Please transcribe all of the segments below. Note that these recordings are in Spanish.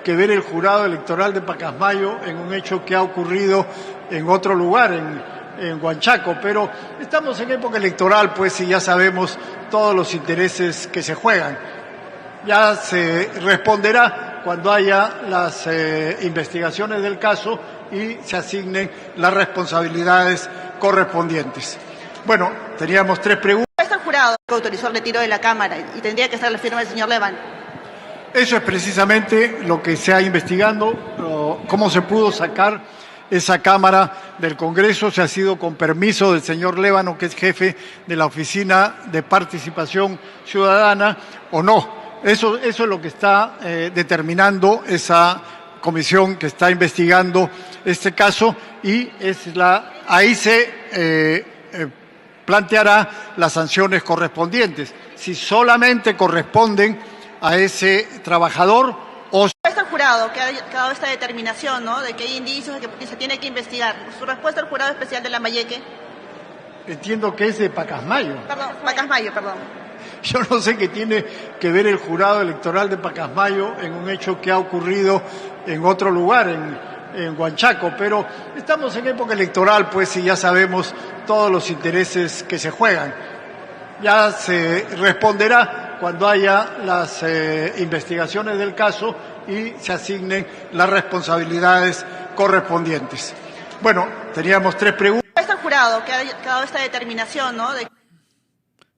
que ver el jurado electoral de Pacasmayo en un hecho que ha ocurrido en otro lugar, en Huanchaco, pero estamos en época electoral, pues, y ya sabemos todos los intereses que se juegan. Ya se responderá cuando haya las investigaciones del caso y se asignen las responsabilidades correspondientes. Bueno, teníamos 3 preguntas. ¿Está el jurado que autorizó el retiro de la Cámara y tendría que estar la firma del señor Leván? Eso es precisamente lo que se ha investigando, cómo se pudo sacar esa Cámara del Congreso, si ha sido con permiso del señor Lévano, que es jefe de la Oficina de Participación Ciudadana, o no. Eso es lo que está determinando esa comisión que está investigando este caso y ahí se planteará las sanciones correspondientes. Si solamente corresponden a ese trabajador o... ¿Está el jurado que ha dado esta determinación, ¿no?, de que hay indicios de que se tiene que investigar? ¿Su respuesta al jurado especial de Lambayeque? Entiendo que es de Pacasmayo. Perdón, Pacasmayo, perdón. Yo no sé qué tiene que ver el jurado electoral de Pacasmayo en un hecho que ha ocurrido en otro lugar, en Huanchaco, pero estamos en época electoral, pues, y ya sabemos todos los intereses que se juegan. Ya se responderá cuando haya las investigaciones del caso y se asignen las responsabilidades correspondientes. Bueno, teníamos 3 preguntas. ¿Está el jurado que ha dado esta determinación, ¿no?, de...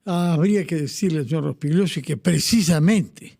Habría que decirle al señor Rospigliosi que precisamente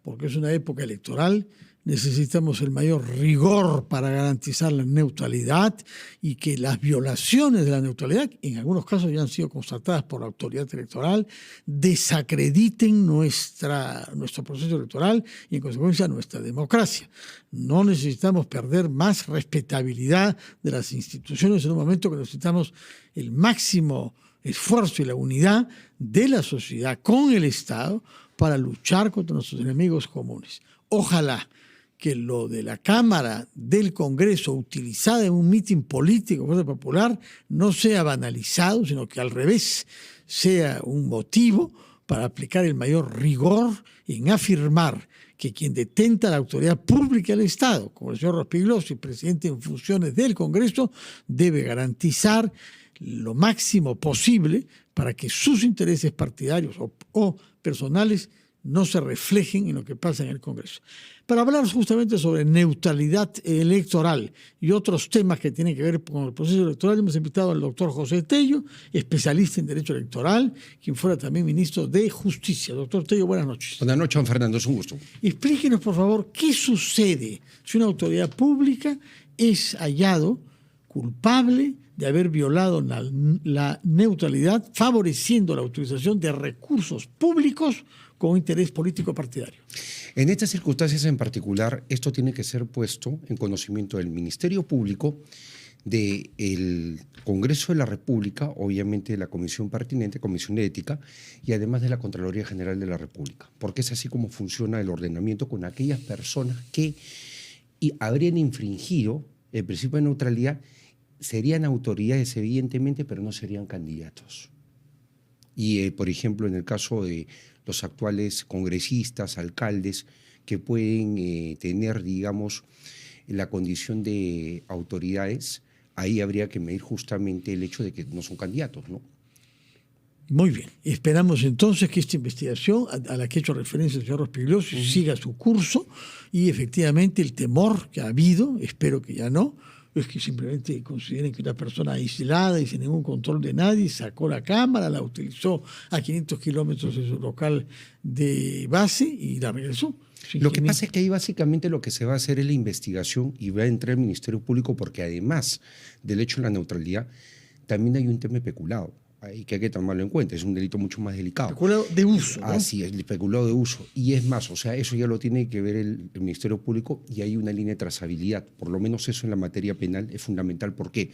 porque es una época electoral necesitamos el mayor rigor para garantizar la neutralidad y que las violaciones de la neutralidad, en algunos casos ya han sido constatadas por la autoridad electoral, desacrediten nuestro proceso electoral y en consecuencia nuestra democracia. No necesitamos perder más respetabilidad de las instituciones en un momento que necesitamos el máximo esfuerzo y la unidad de la sociedad con el Estado para luchar contra nuestros enemigos comunes. Ojalá que lo de la Cámara del Congreso utilizada en un mitin político Fuerza Popular no sea banalizado, sino que al revés sea un motivo para aplicar el mayor rigor en afirmar que quien detenta la autoridad pública del Estado, como el señor Rospigliosi, presidente en funciones del Congreso, debe garantizar lo máximo posible para que sus intereses partidarios o personales no se reflejen en lo que pasa en el Congreso. Para hablar justamente sobre neutralidad electoral y otros temas que tienen que ver con el proceso electoral, hemos invitado al doctor José Tello, especialista en Derecho Electoral, quien fuera también ministro de Justicia. Doctor Tello, buenas noches. Buenas noches, Juan Fernando, es un gusto. Explíquenos, por favor, qué sucede si una autoridad pública es hallado culpable de haber violado la neutralidad, favoreciendo la utilización de recursos públicos con interés político partidario. En estas circunstancias en particular, esto tiene que ser puesto en conocimiento del Ministerio Público, del Congreso de la República, obviamente de la comisión pertinente, Comisión de Ética, y además de la Contraloría General de la República, porque es así como funciona el ordenamiento con aquellas personas que habrían infringido el principio de neutralidad. Serían autoridades, evidentemente, pero no serían candidatos. Y, por ejemplo, en el caso de los actuales congresistas, alcaldes, que pueden tener, digamos, la condición de autoridades, ahí habría que medir justamente el hecho de que no son candidatos, ¿no? Muy bien. Esperamos entonces que esta investigación, a la que ha hecho referencia el señor Rospigliosi, siga su curso y efectivamente el temor que ha habido, espero que ya no, es que simplemente consideren que una persona aislada y sin ningún control de nadie sacó la cámara, la utilizó a 500 kilómetros de su local de base y la regresó. Lo que pasa es que ahí básicamente lo que se va a hacer es la investigación y va a entrar el Ministerio Público porque además del hecho de la neutralidad, también hay un tema especulado. Que hay que tomarlo en cuenta, es un delito mucho más delicado. Especulado de uso, ¿no? Así es, el especulado de uso. Y es más, o sea, eso ya lo tiene que ver el Ministerio Público y hay una línea de trazabilidad. Por lo menos eso en la materia penal es fundamental. ¿Por qué?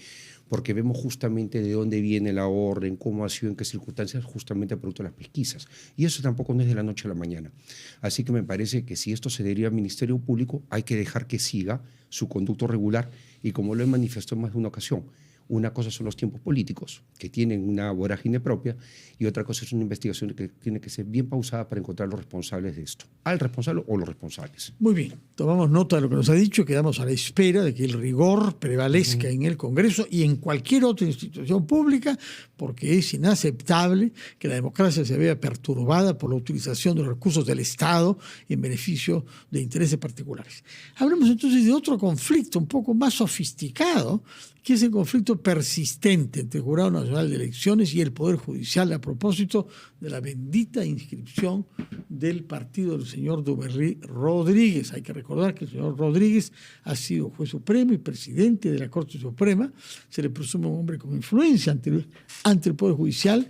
Porque vemos justamente de dónde viene la orden, cómo ha sido, en qué circunstancias, justamente producto de las pesquisas. Y eso tampoco no es de la noche a la mañana. Así que me parece que si esto se deriva al Ministerio Público, hay que dejar que siga su conducto regular y como lo he manifestado en más de una ocasión, Una cosa son los tiempos políticos, que tienen una vorágine propia, y otra cosa es una investigación que tiene que ser bien pausada para encontrar los responsables de esto. Al responsable o los responsables. Muy bien, tomamos nota de lo que nos ha dicho, quedamos a la espera de que el rigor prevalezca en el Congreso y en cualquier otra institución pública, porque es inaceptable que la democracia se vea perturbada por la utilización de los recursos del Estado en beneficio de intereses particulares. Hablemos entonces de otro conflicto un poco más sofisticado, que es el conflicto persistente entre el Jurado Nacional de Elecciones y el Poder Judicial a propósito de la bendita inscripción del partido del señor Duberry Rodríguez. Hay que recordar que el señor Rodríguez ha sido juez supremo y presidente de la Corte Suprema, se le presume un hombre con influencia ante el Poder Judicial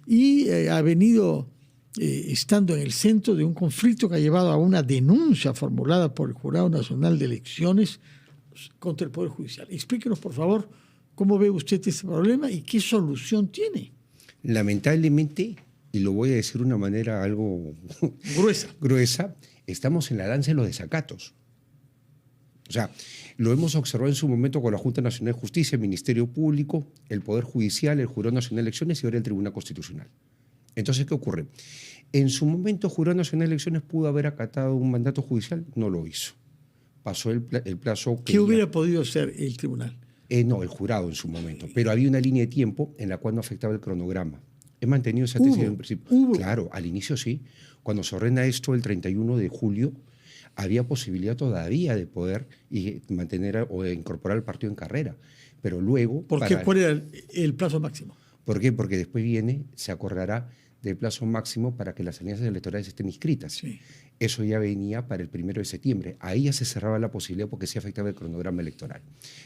y ha venido estando en el centro de un conflicto que ha llevado a una denuncia formulada por el Jurado Nacional de Elecciones contra el Poder Judicial. Explíquenos, por favor, cómo ve usted este problema y qué solución tiene. Lamentablemente, y lo voy a decir de una manera algo gruesa, estamos en la danza de los desacatos. O sea, lo hemos observado en su momento con la Junta Nacional de Justicia, el Ministerio Público, el Poder Judicial, el Jurado Nacional de Elecciones y ahora el Tribunal Constitucional. Entonces, ¿qué ocurre? En su momento, el Jurado Nacional de Elecciones pudo haber acatado un mandato judicial, no lo hizo. Pasó el plazo. ¿Qué hubiera podido hacer el tribunal? No, el jurado en su momento. Pero había una línea de tiempo en la cual no afectaba el cronograma. He mantenido esa tesis en principio. Claro, al inicio sí. Cuando se ordena esto el 31 de julio, había posibilidad todavía de poder mantener o incorporar el partido en carrera. Pero luego... ¿Por qué? ¿Cuál era el plazo máximo? ¿Por qué? Porque después se acordará del plazo máximo para que las alianzas electorales estén inscritas. Sí. Eso ya venía para el 1 de septiembre. Ahí ya se cerraba la posibilidad porque sí afectaba el cronograma electoral.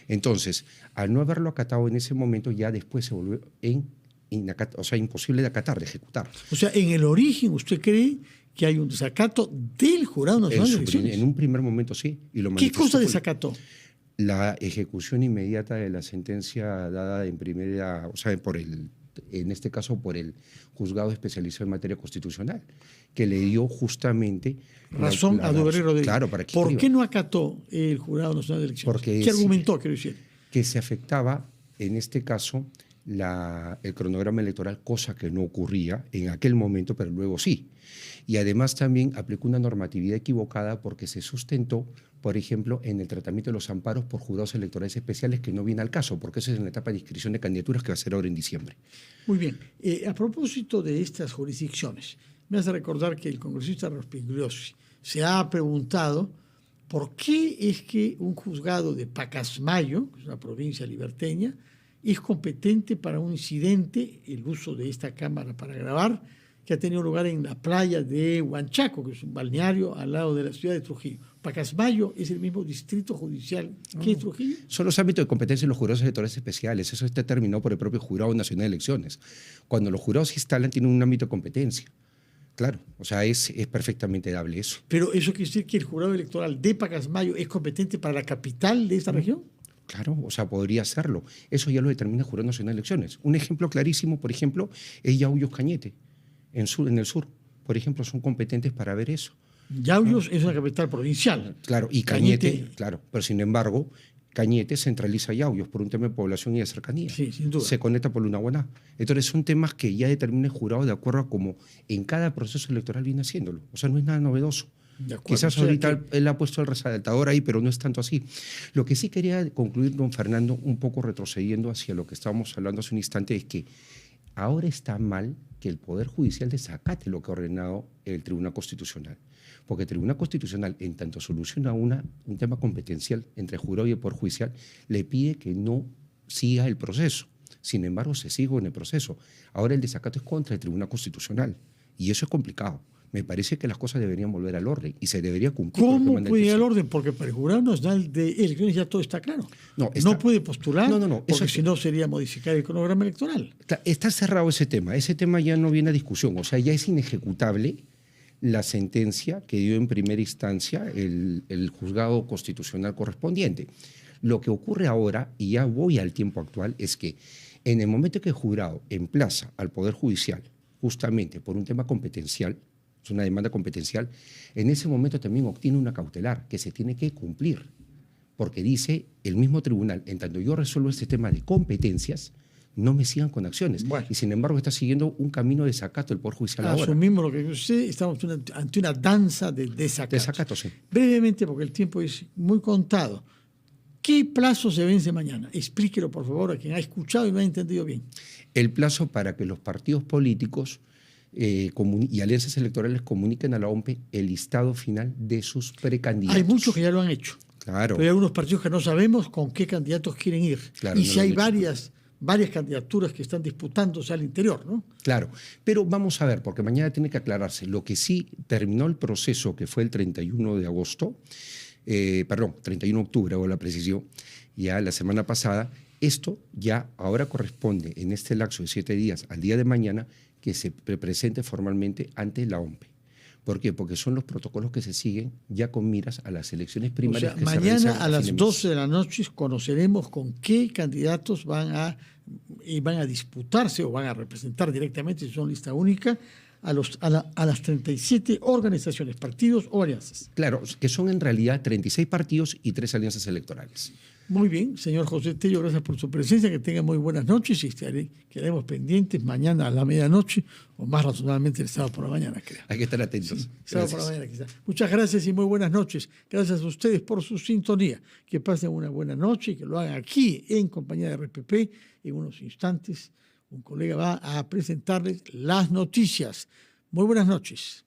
Entonces, al no haberlo acatado en ese momento, ya después se volvió imposible de acatar, de ejecutar. O sea, en el origen, ¿usted cree que hay un desacato del Jurado Nacional de Elecciones? En un primer momento sí. Y lo ¿Qué cosa desacató? La ejecución inmediata de la sentencia dada en primera, o sea, en este caso por el juzgado especializado en materia constitucional, que le dio justamente razón a Duberry Rodríguez. Claro, ¿Por qué no acató el Jurado Nacional de Elecciones? ¿Qué argumentó, quiero decir? Que se afectaba, en este caso, el cronograma electoral, cosa que no ocurría en aquel momento, pero luego sí. Y además también aplicó una normatividad equivocada porque se sustentó, por ejemplo, en el tratamiento de los amparos por jurados electorales especiales, que no viene al caso, porque eso es en la etapa de inscripción de candidaturas que va a ser ahora en diciembre. Muy bien. A propósito de estas jurisdicciones, me hace recordar que el congresista Rospigliosi se ha preguntado por qué es que un juzgado de Pacasmayo, que es una provincia liberteña, es competente para un incidente, el uso de esta cámara para grabar, que ha tenido lugar en la playa de Huanchaco, que es un balneario al lado de la ciudad de Trujillo. Pacasmayo es el mismo distrito judicial que Trujillo. Son los ámbitos de competencia de los jurados electorales especiales. Eso está determinado por el propio Jurado Nacional de Elecciones. Cuando los jurados se instalan, tienen un ámbito de competencia. Claro, o sea, es perfectamente dable eso. Pero ¿eso quiere decir que el jurado electoral de Pacasmayo es competente para la capital de esta región? Claro, o sea, podría serlo. Eso ya lo determina el Jurado Nacional de Elecciones. Un ejemplo clarísimo, por ejemplo, es Yauyos Cañete, en el sur. Por ejemplo, son competentes para ver eso. Yauyos es una capital provincial. Claro, y Cañete, claro. Pero sin embargo, Cañete centraliza Yauyos por un tema de población y de cercanía. Sí, sin duda. Se conecta por Lunahuaná. Entonces son temas que ya determina el jurado de acuerdo a cómo en cada proceso electoral viene haciéndolo. O sea, no es nada novedoso. Quizás ahorita él ha puesto el resaltador ahí, pero no es tanto así. Lo que sí quería concluir, don Fernando, un poco retrocediendo hacia lo que estábamos hablando hace un instante, es que ahora está mal que el Poder Judicial desacate lo que ha ordenado el Tribunal Constitucional. Porque el Tribunal Constitucional, en tanto soluciona un tema competencial entre el jurado y el Poder Judicial, le pide que no siga el proceso. Sin embargo, se sigue en el proceso. Ahora el desacato es contra el Tribunal Constitucional. Y eso es complicado. Me parece que las cosas deberían volver al orden y se debería cumplir. ¿Cómo puede ir al orden? Porque para el Jurado Nacional de Elecciones ya todo está claro. No puede postular, porque si no sería modificar el cronograma electoral. Está cerrado ese tema. Ese tema ya no viene a discusión. O sea, ya es inejecutable la sentencia que dio en primera instancia el juzgado constitucional correspondiente. Lo que ocurre ahora, y ya voy al tiempo actual, es que en el momento que el jurado emplaza al Poder Judicial justamente por un tema competencial, es una demanda competencial, en ese momento también obtiene una cautelar que se tiene que cumplir, porque dice el mismo tribunal, en tanto yo resuelvo este tema de competencias, no me sigan con acciones. Bueno. Y sin embargo está siguiendo un camino de desacato del Poder Judicial ahora. Asumimos lo que yo sé, estamos ante una danza de desacato. Desacato, sí. Brevemente, porque el tiempo es muy contado. ¿Qué plazo se vence mañana? Explíquelo, por favor, a quien ha escuchado y no ha entendido bien. El plazo para que los partidos políticos y alianzas electorales comuniquen a la OMP el listado final de sus precandidatos. Hay muchos que ya lo han hecho. Claro. Pero hay algunos partidos que no sabemos con qué candidatos quieren ir. Claro, y no si lo han hay hecho. varias candidaturas que están disputándose al interior, ¿no? Claro, pero vamos a ver, porque mañana tiene que aclararse. Lo que sí terminó el proceso, que fue el 31 de agosto, 31 de octubre, hago la precisión, ya la semana pasada, esto ya ahora corresponde en este lapso de 7 días al día de mañana que se presente formalmente ante la OMP. ¿Por qué? Porque son los protocolos que se siguen ya con miras a las elecciones primarias. O sea, que se mañana realizan a las fin de mes. 12 de la noche conoceremos con qué candidatos van a disputarse o van a representar directamente, si son lista única, a las 37 organizaciones, partidos o alianzas. Claro, que son en realidad 36 partidos y 3 alianzas electorales. Muy bien, señor José Tello, gracias por su presencia, que tenga muy buenas noches y quedaremos pendientes mañana a la medianoche o más razonablemente el sábado por la mañana, creo. Hay que estar atentos. Sí, sábado por la mañana quizás. Muchas gracias y muy buenas noches. Gracias a ustedes por su sintonía. Que pasen una buena noche y que lo hagan aquí en compañía de RPP. En unos instantes un colega va a presentarles las noticias. Muy buenas noches.